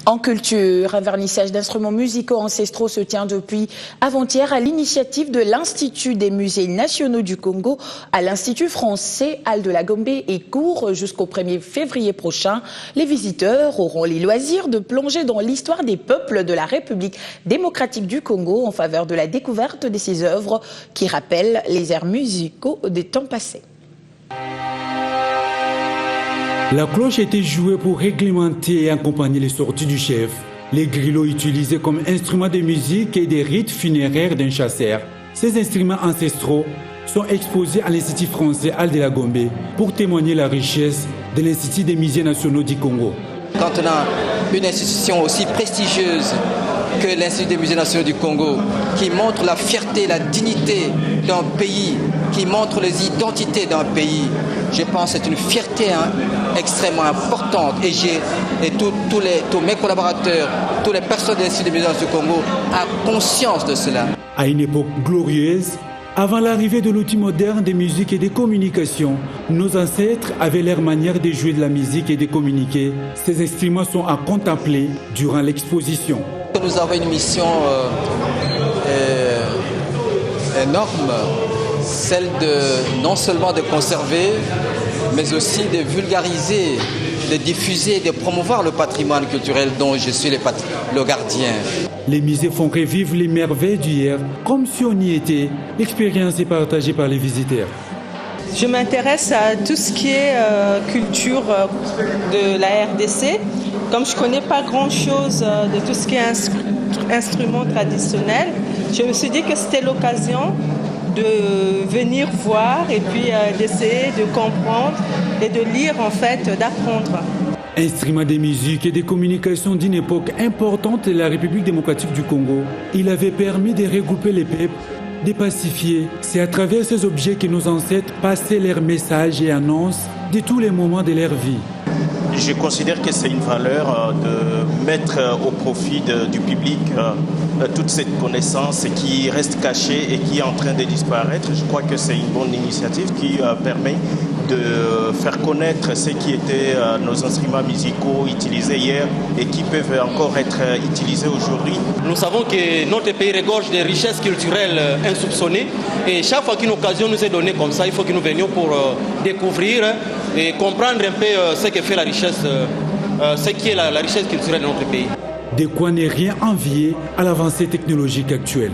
En culture, un vernissage d'instruments musicaux ancestraux se tient depuis avant-hier à l'initiative de l'Institut des musées nationaux du Congo à l'Institut français Al de la Gombe et court jusqu'au 1er février prochain. Les visiteurs auront les loisirs de plonger dans l'histoire des peuples de la République démocratique du Congo en faveur de la découverte de ces œuvres qui rappellent les airs musicaux des temps passés. La cloche a été jouée pour réglementer et accompagner les sorties du chef. Les griots utilisés comme instruments de musique et des rites funéraires d'un chasseur. Ces instruments ancestraux sont exposés à l'Institut français Al de la Gombe pour témoigner la richesse de l'Institut des musées nationaux du Congo. Quand on a une institution aussi prestigieuse que l'Institut des musées nationaux du Congo, qui montre la fierté, la dignité d'un pays, qui montre les identités d'un pays, je pense que c'est une fierté extrêmement importante. Et tous mes collaborateurs, toutes les personnes de l'Institut des musées nationaux du Congo ont conscience de cela. À une époque glorieuse, avant l'arrivée de l'outil moderne des musiques et des communications, nos ancêtres avaient leur manière de jouer de la musique et de communiquer. Ces instruments sont à contempler durant l'exposition. Nous avons une mission énorme, celle de non seulement de conserver, mais aussi de vulgariser, de diffuser, de promouvoir le patrimoine culturel dont je suis le gardien. Les musées font revivre les merveilles d'hier, comme si on y était. L'expérience est partagée par les visiteurs. Je m'intéresse à tout ce qui est culture de la RDC. Comme je ne connais pas grand-chose de tout ce qui est instruments traditionnels, je me suis dit que c'était l'occasion de venir voir et puis d'essayer de comprendre et de lire en fait, d'apprendre. Instrument de musique et de communication d'une époque importante de la République démocratique du Congo, il avait permis de regrouper les peuples, de pacifier. C'est à travers ces objets que nos ancêtres passaient leurs messages et annonces de tous les moments de leur vie. Je considère que c'est une valeur de mettre au profit du public toute cette connaissance qui reste cachée et qui est en train de disparaître. Je crois que c'est une bonne initiative qui permet de faire connaître ce qui étaient nos instruments musicaux utilisés hier et qui peuvent encore être utilisés aujourd'hui. Nous savons que notre pays regorge de richesses culturelles insoupçonnées et chaque fois qu'une occasion nous est donnée comme ça, il faut que nous venions pour découvrir et comprendre un peu ce que fait la richesse, ce qui est la richesse culturelle de notre pays. De quoi ne rien envier à l'avancée technologique actuelle.